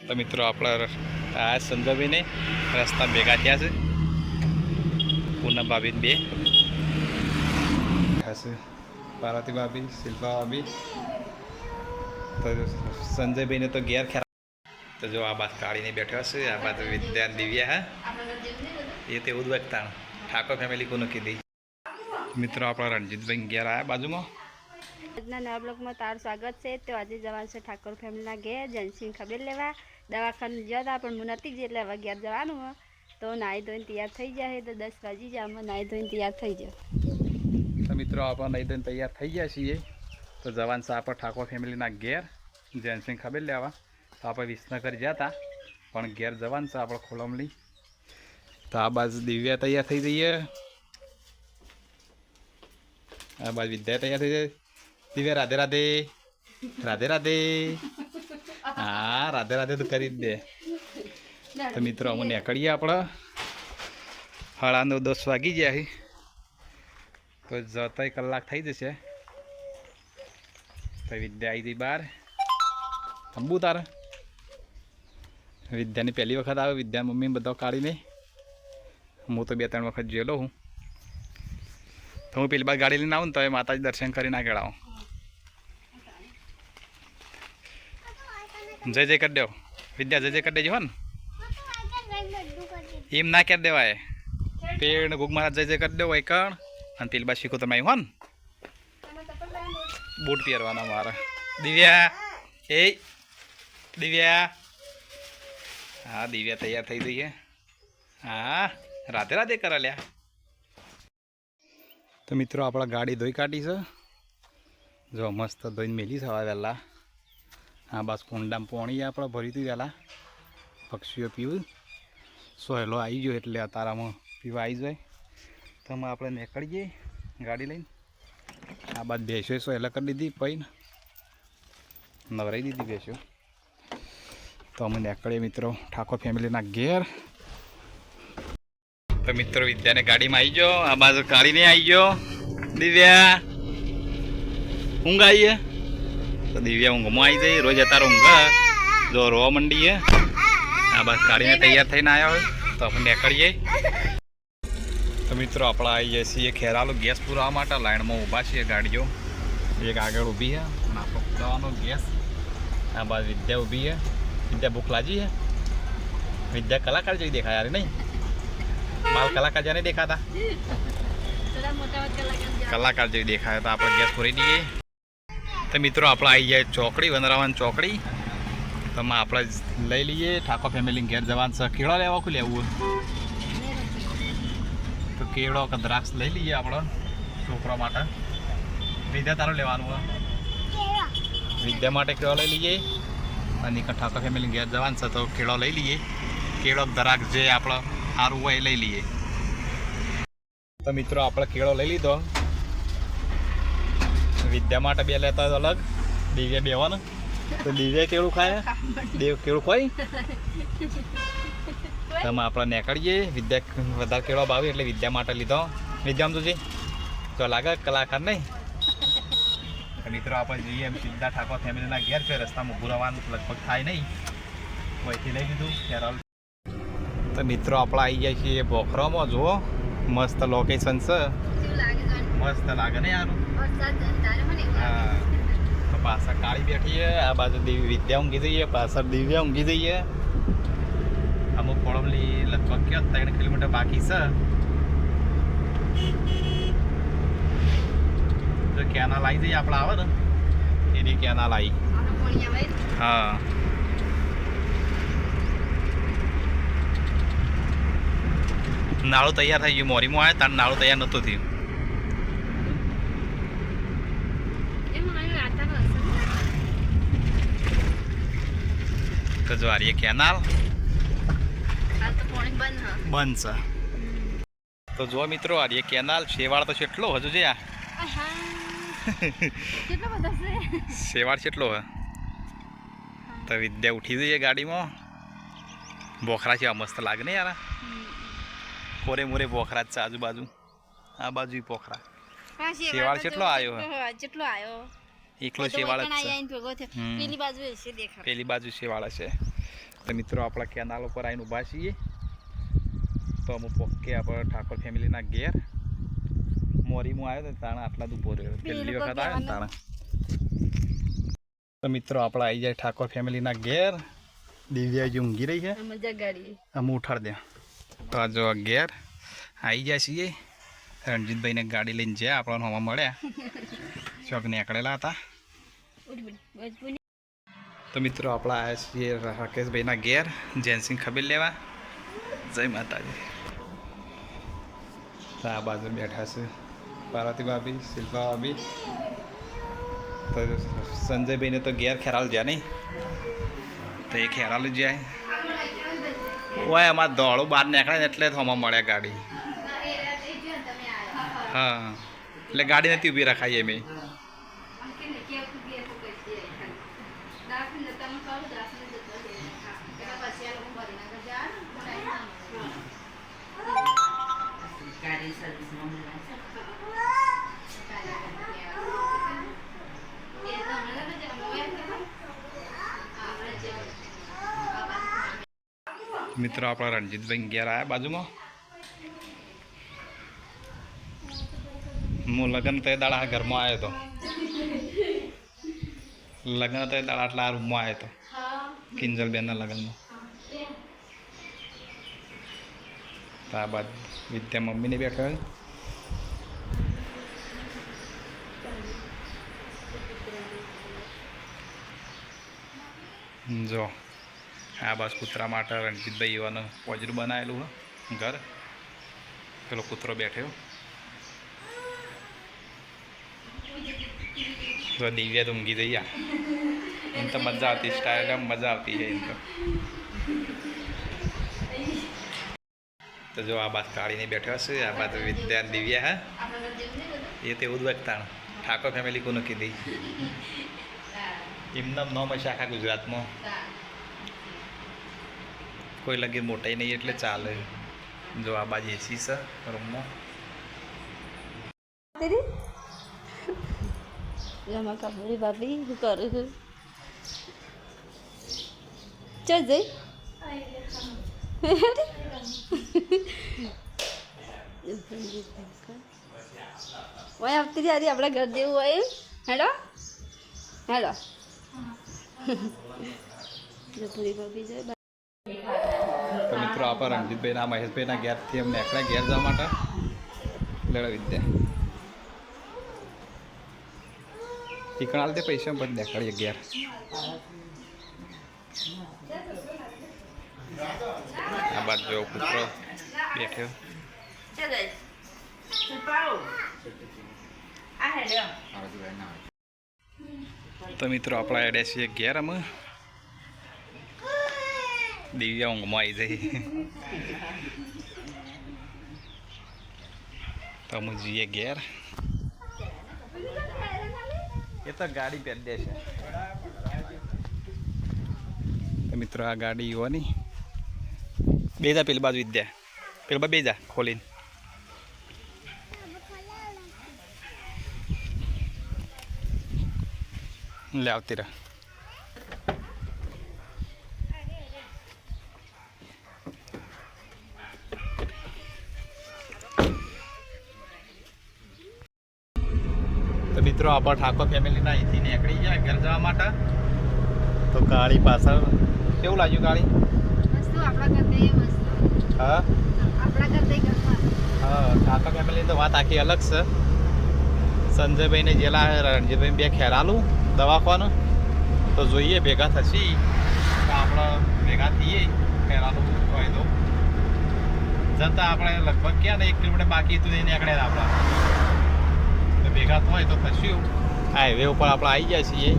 તો મિત્રો આપણા આ સંજયભાઈને રસ્તા ભેગા થયા છે. પૂનમ ભાભી બે હશે, પાર્વતી ભાભી, શિલ્પા ભાભી. તો સંજયભાઈને તો ઘેર ખેર. તો જો આ બાદ કાઢીને બેઠો હશે, આ બાદ વિદ્યા દિવ્યા. હા એ તો એવું જ વખતા ઠાકોર ફેમિલી કોને કીધી. મિત્રો આપણા રણજીતભાઈ ઘેર આવ્યા બાજુમાં. આજના નવા બ્લોગમાં તારું સ્વાગત છે. તો આજે જવાનું છે ઠાકોર ફેમિલીના ઘેર જયંતિની ખબર લેવા. દવાખાને ગયા હતા પણ હું નથી ગઈ એટલે હવે ઘેર જવાનું હોય. તો નાહી ધોઈને તૈયાર થઈ જાય તો 10 વાગી જાય. અમે નાહી ધોઈને તૈયાર થઈ જાય. તો મિત્રો આપણે નાહી ધોઈને તૈયાર થઈ ગયા છીએ. તો જવાનું છે આપણે ઠાકોર ફેમિલીના ઘેર જયંતિની ખબર લેવા. તો આપણે વિસનગર ગયા હતા પણ ઘેર જવાનું છે આપણે ખોલમલી. તો આ બાજુ દિવ્યા તૈયાર થઈ જઈએ, આ બાજુ વિદ્યા તૈયાર થઈ જાય. દિવ્યા રાધે રાધે. રાધે રાધે. હા રાધે રાધે તો કરી જ દે. તો મિત્રો અમે નીકળીએ આપણે. 9:30 વાગી ગયા. તો જતા કલાક થઈ જશે. તો વિદ્યા આવી ગઈ બહાર. અંબુ તારે વિદ્યાની પહેલી વખત આવે. વિદ્યા મમ્મી બધા કાઢીને. હું તો 2-3 વખત જેલો હું. તો હું પેલી બાર ગાડી લઈને આવું ને તો એ માતાજી દર્શન કરી ના કેળાવું. જય જય કરી દેવો વિદ્યા, જય જય કરી દેજો. હો ને એમ ના કરી દેવાય. પેડ ગુગ મહારાજ જય જય કરી દેવો એક અને પેલી બાર શીખો તમે હો ને. બૂટ પહેરવાના મારા. દિવ્યા એ દિવ્યા. હા દિવ્યા તૈયાર થઈ જઈએ. હા રાધે રાધે કરા લ્યા. તો મિત્રો આપણા ગાડી ધોઈ કાઢી છે. જો મસ્ત ધોઈને મેલી છે હવે વહેલા. હા બસ કુંડામાં પોણી આપણે ભરી હતી વહેલા. પક્ષીઓ પીવું સોહેલો આવી ગયો એટલે તારામાં પીવા આવી જાય. તો એમાં આપણે નીકળીએ ગાડી લઈને. આ બાદ ભેંસો સોહેલા કરી દીધી પૈને નવરાઈ દીધી ભેંસો. તો અમે નીકળીએ મિત્રો ઠાકોર ફેમિલીના ઘેર. તો મિત્રો વિદ્યાને ગાડીમાં આવી ગયો. આ બાજુ કાઢીને આવી ગયો. દિવ્યા ઊંઘ આવી. તો દિવ્યા ઊંઘમાં આવી જાય. રોજ અત્યારે ઊંઘ જો રોવા મંડીએ. આ બાજુ કાઢીને તૈયાર થઈને આવ્યા હોય તો આપણે નીકળીએ. તો મિત્રો આપણે આવી જઈએ છીએ ખેરાલુ ગેસ પુરાવા માટે. લાઈનમાં ઊભા છીએ ગાડીઓ. એક આગળ ઊભી છે અને આપણો પુરાવાનો ગેસ. આ બાજુ વિદ્યા ઊભી છે. વિદ્યા ભૂખ લાગી છે. વિદ્યા કલાકાર જેવી દેખાય યાર નહીં. બાલ કલાકાર જ્યાં નહીં દેખાતા કલાકાર જેવી દેખાય. તો આપણે ગેસ પૂરી દઈએ. તો મિત્રો આપણે આવી જાય ચોકડી, વનરાવન ચોકડી. તો આપણે લઈ લઈએ ઠાકોર ફેમિલી ઘેર જવાનું છે. કેળો લેવા શું લેવું તો કેળો કે દ્રાક્ષ લઈ લઈએ આપણે છોકરા માટે. વિદ્યા તારું લેવાનું હોય. વિદ્યા માટે કેળો લઈ લઈએ અને ઠાકોર ફેમિલી ઘેર જવાનું છે તો કેળો લઈ લઈએ. કેળો દ્રાક્ષ જે આપણે સારું હોય એ લઈ લઈએ. તો મિત્રો આપણે કેળો લઈ લીધો. વિદ્યા માટે 2 લેતા હોય અલગ. દિવ્યા બેવાનું તો દિવ્યા કેળું ખાય. દેવ કેળું ખાય. તમે આપણે નીકળીએ. વિદ્યા વધારે કેળો ભાવે એટલે વિદ્યા માટે લીધો. વિદ્યા તું તો લાગે કલાકાર નહીં. મિત્રો આપણે જઈએ એમ સીધા ઠાકોર ફેમિલીના ઘેર છે. રસ્તામાં ઊભું રહેવાનું લગભગ થાય નહીં. અહીંથી લઈ લીધું ખેરાલ. તો મિત્રો આપણે આવી જાય છીએ બોખરામાં. જુઓ મસ્ત લોકેશન છે. મસ્ત લાગે ને યાર. હા તો પાછળ કાળી બેઠીએ. આ બાજુ વિદ્યા ઊંઘી જઈએ. પાછળ દિવ્યા ઊંઘી જઈએ. અમુક કોળમલી લગભગ 3 કિલોમીટર બાકી છે. જો કેનાલ આવી જઈએ આપણે આવે ને એની કેનાલ આવી. હા નાળું તૈયાર થઈ ગયું. મોરીમાં આવે તાર નાળું તૈયાર નહોતું થયું. તો જો આ કેનાલ બંધ છે. તો જો મિત્રો આ કેનાલ શેવાળ તો કેટલો હજુ છે. શેવાળ કેટલો હે. તો વિદ્યા ઉઠી જઈએ ગાડીમાં. બોખરા છે મસ્ત લાગે ને યાર. કોરે મોરે બોખરા જ છે આજુબાજુ. આ બાજુ બોખરા. શેવાળ કેટલો આવ્યો એકલો શેવાળ જ છે. પેલી બાજુ શેવાળ છે. તો મિત્રો આપણા કેનાલ ઉપર આવીને ઊભા છીએ તો અમુક પોકે આપણે ઠાકોર ફેમિલીના ઘેર મોરીમાં આવ્યો તો તાણા આટલા જ ઊભો રહ્યો પહેલી વખત આવ્યો ને તાણા. તો મિત્રો આપણે આવી જાય ઠાકોર ફેમિલીના ઘેર. દિવ્યાજી ઊંઘી રહી છે, અમે ઉઠાડ દે. તો આ જો ઘેર આવી જાય છીએ. રણજીતભાઈને ગાડી લઈને જ્યાં આપણને હવા મળ્યા ચોક નીકળેલા હતા. તો મિત્રો આપણે આવ્યા છીએ રાકેશભાઈના ઘેર જેન્સિંગ ખબર લેવા. જય માતાજી. આ બાજુ બેઠા છે પાર્વતી ભાભી, શિલ્પા ભાભી. તો સંજયભાઈને તો ઘેર ખેરાલ જ્યાં નહીં તો એ ખેરાલ જ જાય. ઓય અમારે દોડું બહાર નીકળે ને એટલે થોમાં મળ્યા ગાડી. હા એટલે ગાડી નથી ઊભી રખાઈ એમ. મિત્રો આપણા રણજીતભાઈ ઘેર આવ્યા બાજુમાં. હું લગ્ન તો દાડા ઘરમાં આવ્યો હતો. લગ્ન તો દાડા આટલા આ રૂમમાં આવ્યો હતો કિંજલબેનના લગ્નમાં. તો આ બાદ વિદ્યા મમ્મીને બેઠા. જો આ બસ કૂતરા માટે રણજીતભાઈ એવાનું પોજરું બનાવેલું ઘર. પેલો કૂતરો બેઠ્યો. તો દિવ્યા તો ઊંઘી જઈ. એમ તો મજા આવતી, સ્ટાઇલ એમ મજા આવતી છે એમ તો. જો આ બાદ કાઢીને બેઠો છે. આ બાદ વિદ્યા દિવ્યા હે એ તો એવું જ વખતાણ ઠાકોર ફેમિલી કોને કીધી એમના નામ હશે આખા ગુજરાતમાં. કોઈ લગી મોટાઈ નહીં એટલે ચાલે. જો આ બાજુ એસી છે રૂમમાં. ભાભી શું કરું છું? ચલ જઈ ઓય આવતી ત્યારે આપણા ઘર જેવું હોય એમ. હેલો હેલો ભાભી જાય. તો મિત્રો આપણા રણજીતભાઈના મહેશભાઈના ઘેરથી અમને એકલા ઘેર જવા માટે લડા વિદ્યા ટીકણાલ તે પૈસા બધું દેખાડીએ ઘેર. આ બાદ જો કૂતરો બેઠ્યો. તો મિત્રો આપણા એડે છીએ ઘેર. અમે દિવ્યા ઊંઘમાં આવી જઈ તો અમે જઈએ ઘેર. એ તો ગાડી પહેરી દેશે. તો મિત્રો આ ગાડી હોવાની બેજા પેલી બાજુ વિદ્યા પેલી બાજુ બેજા ખોલીને. લે આવતી રહે. તો મિત્રો આપણા ઠાકોર ફેમિલીના અહીંથી નીકળી ગયા ઘર જવા માટે. તો ગાડી પાછળ કેવું લાગ્યું ગાડી? હા હા ઠાકોર ફેમિલીની તો વાત આખી અલગ છે. સંજયભાઈને જેલા રણજીતભાઈ બે ખેરાલું દવાખાનું તો જોઈએ ભેગા થશી તો આપણે ભેગા થઈએ. ખેરાલું હોય તો જતા આપણે લગભગ ક્યાં ને 1 કિલોમીટર બાકી હતું એ નીકળ્યા આપણા. ભેગા હોય તો થશું. હાઈવે ઉપર આપણે આવી ગયા છીએ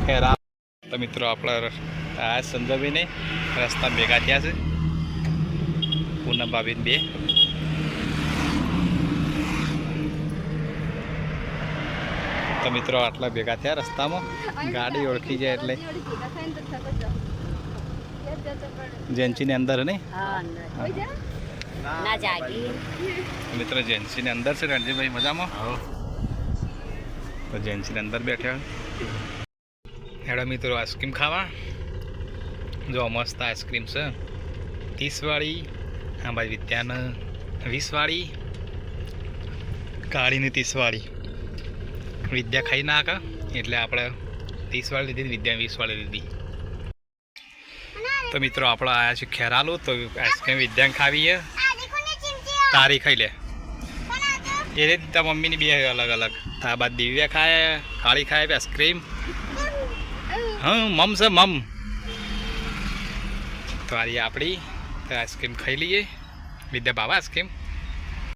ખેરા. તો મિત્રો આપણે આ સંજયભાઈને રસ્તા ભેગા થયા છે. પૂનમ ભાભીને બે. તો મિત્રો આટલા ભેગા થયા રસ્તામાં. ગાડી ઓળખી જાય એટલે જેન્સીની અંદર નહીં મિત્રો જેન્સીની અંદર છે રણજીતભાઈ મજામાં. તો જેન્સીની અંદર બેઠા. હેડા મિત્રો આઈસ્ક્રીમ ખાવા જો મસ્ત આઈસ્ક્રીમ છે 30 વાળી, હા ભાઈ વિદ્યાને 20 વાળી, કાળીની 30 વાળી. વિદ્યા ખાઈ નાખે એટલે આપણે 30 વાળી લીધી, વિદ્યા 20 વાળી લીધી. તો મિત્રો આપણે આવ્યા છે ખેરાલુ, તો આઈસ્ક્રીમ વિદ્યાને ખાવી છે. તારી ખાઈ લે એ રીતે મમ્મીની બે અલગ અલગ. આ બાદ દિવ્યા ખાય, કાળી ખાય આઈસ્ક્રીમ. હા મમ છે મમ. તો આ આપણી આઈસ્ક્રીમ ખાઈ લઈએ. વિદ્યા બાબા આઈસ્ક્રીમ